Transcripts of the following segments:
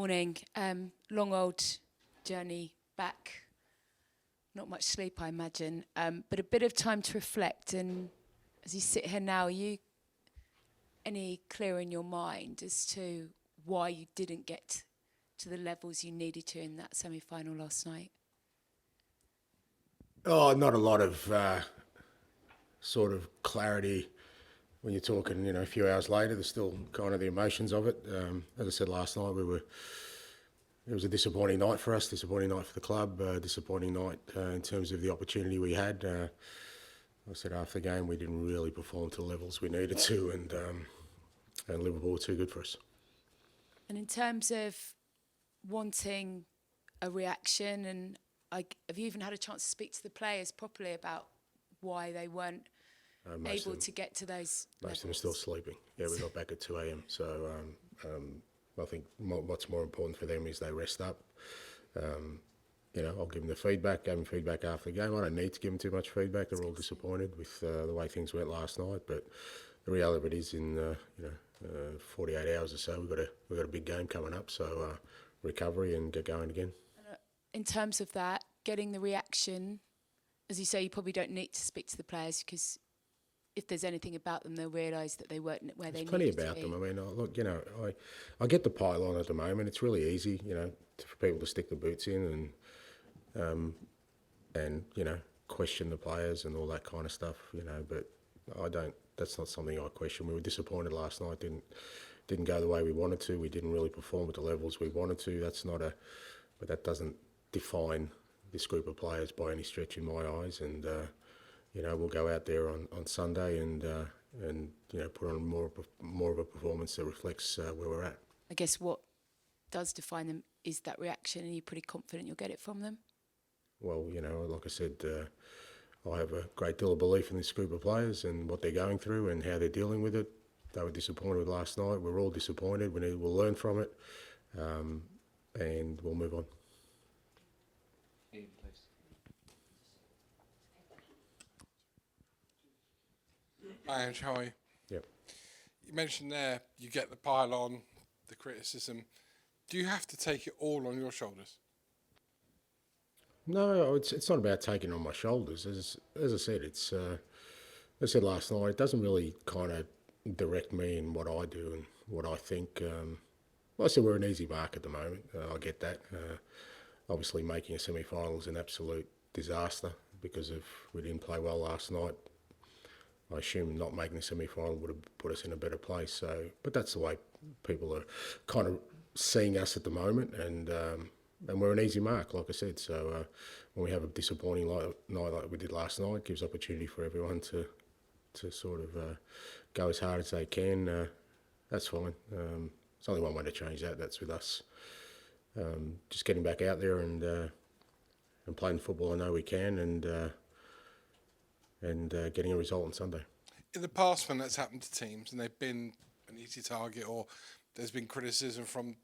Morning. Long old journey back. Not much sleep, I imagine, but a bit of time to reflect. And as you sit here now, are you any clearer in your mind as to why you didn't get to the levels you needed to in that semi-final last night? Oh, not a lot of sort of clarity when you're talking, a few hours later. There's still kind of the emotions of it. As I said last night, it was a disappointing night for us, disappointing night for the club, disappointing night in terms of the opportunity we had. I said after the game we didn't really perform to the levels we needed to, and Liverpool were too good for us. And in terms of wanting a reaction, and have you even had a chance to speak to the players properly about why they weren't able to get to those levels? Most of them are still sleeping. Yeah, we got back at 2 a.m. So I think what's more important for them is they rest up. I'll give them the feedback, gave them feedback after the game. I don't need to give them too much feedback. They're all disappointed with the way things went last night. But the reality of it is in 48 hours or so, we've got a big game coming up. So recovery and get going again. In terms of that, getting the reaction, as you say, you probably don't need to speak to the players because if there's anything about them, they'll realise that they weren't where they needed to be. There's plenty about them. I mean, look, I get the pylon at the moment. It's really easy, for people to stick the boots in and question the players and all that kind of stuff, but I don't. That's not something I question. We were disappointed last night. Didn't go the way we wanted to. We didn't really perform at the levels we wanted to. But that doesn't define this group of players by any stretch in my eyes. And we'll go out there on Sunday and put on more of a performance that reflects where we're at. I guess what does define them is that reaction, and you're pretty confident you'll get it from them? Well, like I said, I have a great deal of belief in this group of players and what they're going through and how they're dealing with it. They were disappointed with last night. We're all disappointed. We'll learn from it, and we'll move on. Ian, please. Hi, Ange, how are you? Yep. You mentioned there you get the pylon, the criticism. Do you have to take it all on your shoulders? No, it's not about taking it on my shoulders. As I said, as I said last night, it doesn't really kind of direct me in what I do and what I think. I said we're an easy mark at the moment. I get that. Obviously, making a semi-final is an absolute disaster because we didn't play well last night. I assume not making the semi-final would have put us in a better place. So, but that's the way people are kind of seeing us at the moment, and we're an easy mark, like I said. So when we have a disappointing night like we did last night, it gives opportunity for everyone to sort of go as hard as they can. That's fine. There's only one way to change that. That's with us. Just getting back out there and playing the football I know we can, and getting a result on Sunday. In the past, when that's happened to teams and they've been an easy target or there's been criticism from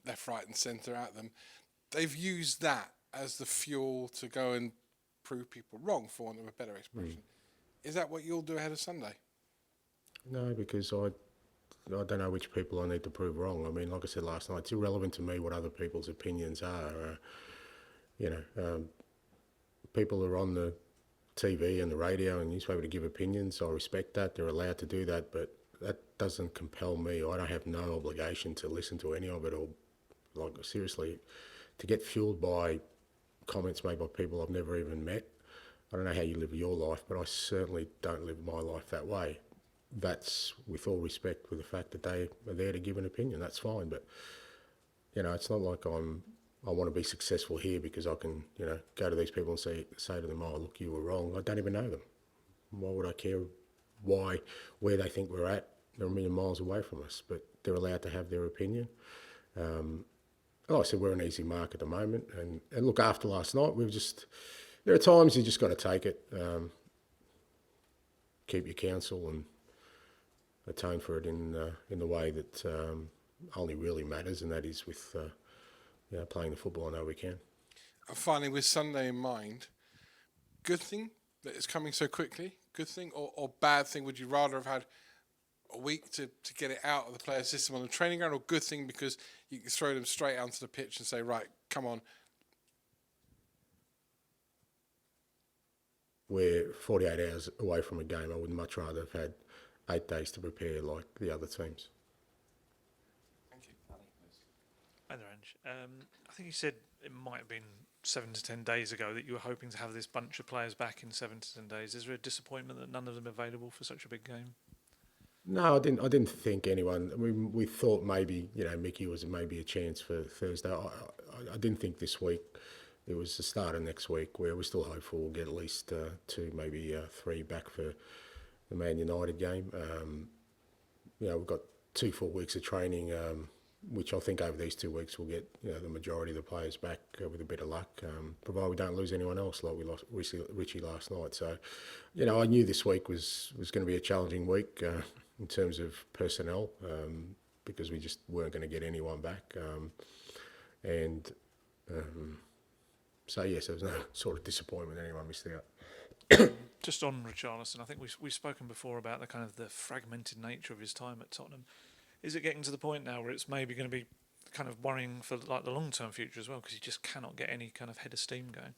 left, right and centre at them, they've used that as the fuel to go and prove people wrong, for want of a better expression. Is that what you'll do ahead of Sunday? No, because I don't know which people I need to prove wrong. I mean, like I said last night, it's irrelevant to me what other people's opinions are. People are on the TV and the radio and newspaper to give opinions. I respect that. They're allowed to do that, but that doesn't compel me. I don't have no obligation to listen to any of it, or, like, seriously, to get fueled by comments made by people I've never even met. I don't know how you live your life, but I certainly don't live my life that way. That's with all respect with the fact that they are there to give an opinion. That's fine, but it's not like I want to be successful here because I can go to these people and say to them, "Oh, look, you were wrong." I don't even know them. Why would I care where they think we're at? They're a million miles away from us, but they're allowed to have their opinion. Like I said, we're an easy mark at the moment, and look, after last night, there are times you just got to take it, keep your counsel, and atone for it in the way that only really matters, and that is with playing the football I know we can. And finally, with Sunday in mind, good thing that it's coming so quickly? Good thing or bad thing? Would you rather have had a week to get it out of the player system on the training ground, or good thing because you can throw them straight onto the pitch and say, right, come on? We're 48 hours away from a game. I would much rather have had 8 days to prepare like the other teams. Thank you. Hi there, Ange. I think you said it might have been 7 to 10 days ago that you were hoping to have this bunch of players back in 7 to 10 days. Is there a disappointment that none of them are available for such a big game? No, I didn't think anyone. I mean, we thought maybe Mickey was maybe a chance for Thursday. I didn't think this week. It was the start of next week where we're still hopeful we'll get at least 2, maybe 3 back for the Man United game. We've got 2 full weeks of training, which I think over these 2 weeks we'll get the majority of the players back with a bit of luck, provided we don't lose anyone else like we lost Richie last night. So, I knew this week was going to be a challenging week in terms of personnel because we just weren't going to get anyone back. So yes, there was no sort of disappointment anyone missed out. Just on Richarlison, I think we've spoken before about the fragmented nature of his time at Tottenham. Is it getting to the point now where it's maybe going to be kind of worrying for like the long-term future as well, because he just cannot get any kind of head of steam going?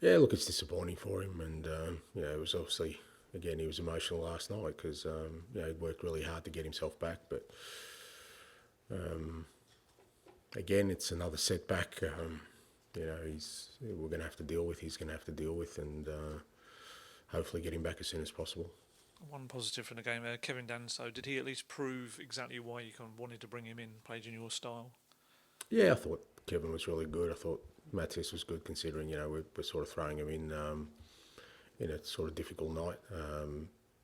Yeah, look, it's disappointing for him, and it was obviously, again, he was emotional last night because he'd worked really hard to get himself back, but again, it's another setback. We're going to have to deal with. He's going to have to deal with, and hopefully get him back as soon as possible. One positive from the game, Kevin Danso, did he at least prove exactly why you kind of wanted to bring him in, played in your style? Yeah, I thought Kevin was really good. I thought Matis was good considering, we're sort of throwing him in a sort of difficult night.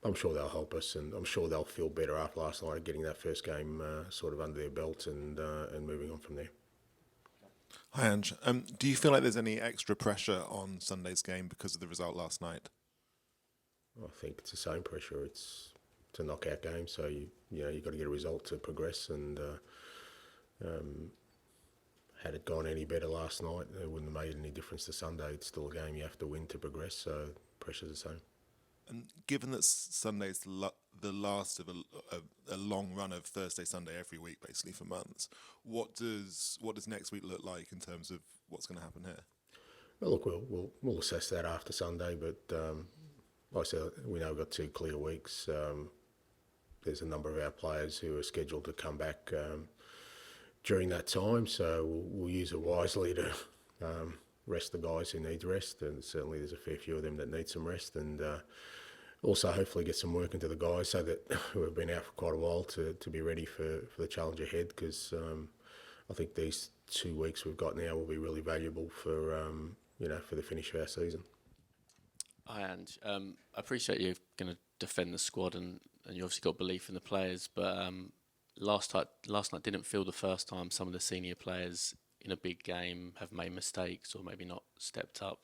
I'm sure they'll help us, and I'm sure they'll feel better after last night, getting that first game sort of under their belt and moving on from there. Hi, Ange. Do you feel like there's any extra pressure on Sunday's game because of the result last night? I think it's the same pressure. It's a knockout game, so you've got to get a result to progress. And had it gone any better last night, it wouldn't have made any difference to Sunday. It's still a game you have to win to progress, so pressure's the same. And given that Sunday's the last of a long run of Thursday, Sunday every week, basically for months, what does next week look like in terms of what's going to happen here? Well, look, we'll assess that after Sunday, but like I said, we know we've got 2 clear weeks. There's a number of our players who are scheduled to come back during that time, so we'll use it wisely to rest the guys who need rest, and certainly there's a fair few of them that need some rest, and also hopefully get some work into the guys so that who have been out for quite a while to be ready for the challenge ahead, because I think these 2 weeks we've got now will be really valuable for for the finish of our season. Hi, Ange. I appreciate you're going to defend the squad and you obviously got belief in the players, but last night didn't feel the first time some of the senior players in a big game have made mistakes or maybe not stepped up.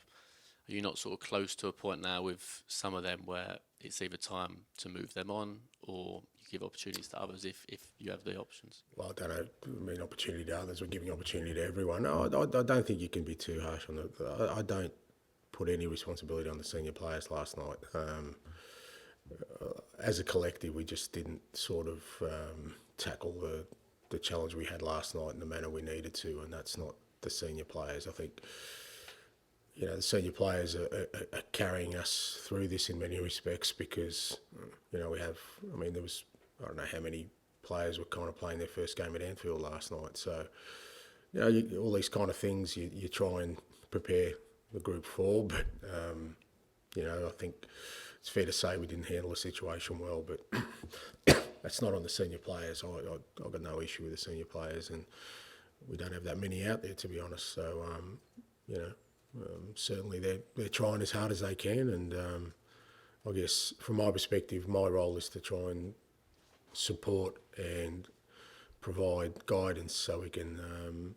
Are you not sort of close to a point now with some of them where it's either time to move them on or you give opportunities to others if you have the options? Well, I don't know. I mean, opportunity to others. We're giving opportunity to everyone. No, I don't think you can be too harsh on it. I don't put any responsibility on the senior players last night. As a collective, we just didn't sort of tackle the challenge we had last night in the manner we needed to, and that's not the senior players. I think the senior players are carrying us through this in many respects because we have. I mean, there was I don't know how many players were kind of playing their first game at Anfield last night. So all these kind of things you try and prepare the group for, but I think it's fair to say we didn't handle the situation well, but that's not on the senior players. I've got no issue with the senior players, and we don't have that many out there, to be honest. So certainly they're trying as hard as they can, and I guess from my perspective, my role is to try and support and provide guidance so we can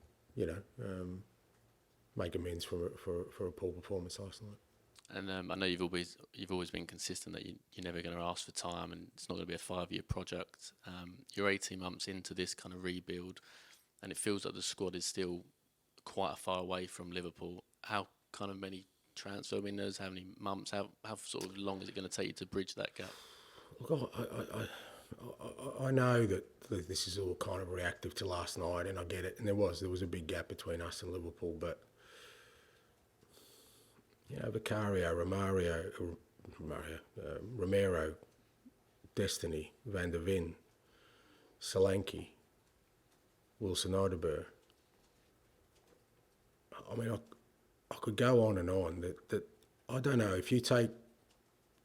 make amends for a poor performance last night. And I know you've always been consistent that you're never going to ask for time, and it's not going to be a 5-year project. You're 18 months into this kind of rebuild, and it feels like the squad is still quite far away from Liverpool. How kind of many transfer windows? How many months? How sort of long is it going to take you to bridge that gap? Look, I know that this is all kind of reactive to last night, and I get it. And there was a big gap between us and Liverpool, but you know, Vicario, Romero, Destiny, Van der Ven, Solanke, Wilson Odeberg. I mean, I could go on and on. That I don't know, if you take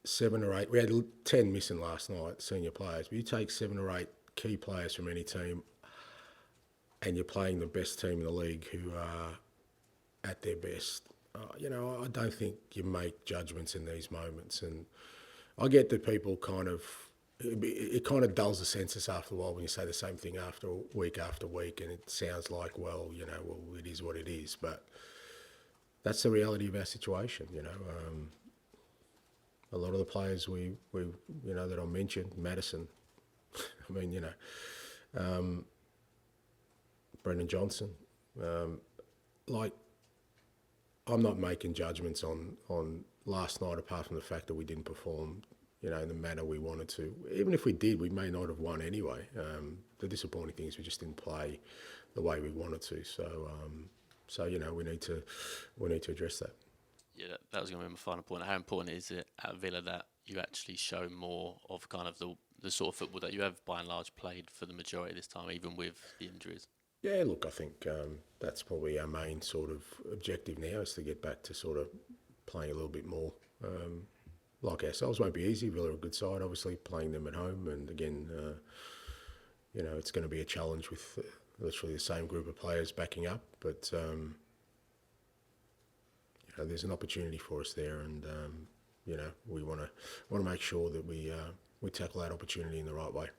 7 or 8, we had 10 missing last night, senior players, but you take 7 or 8 key players from any team and you're playing the best team in the league who are at their best. You know, I don't think you make judgments in these moments. And I get that people kind of, it kind of dulls the senses after a while when you say the same thing after week, and it sounds like, well, you know, well, it is what it is. But that's the reality of our situation, you know. A lot of the players we you know, that I mentioned, Madison, I mean, you know, Brendan Johnson, like, I'm not making judgments on last night apart from the fact that we didn't perform, you know, in the manner we wanted to. Even if we did, we may not have won anyway. The disappointing thing is we just didn't play the way we wanted to. So you know, we need to address that. Yeah, that was going to be my final point. How important is it at Villa that you actually show more of kind of the sort of football that you have by and large played for the majority of this time, even with the injuries? Yeah, look, I think that's probably our main sort of objective now, is to get back to sort of playing a little bit more like ourselves. Won't be easy. Villa are a good side, obviously, playing them at home. And again, you know, it's going to be a challenge with literally the same group of players backing up. But you know, there's an opportunity for us there, and you know, we want to make sure that we tackle that opportunity in the right way.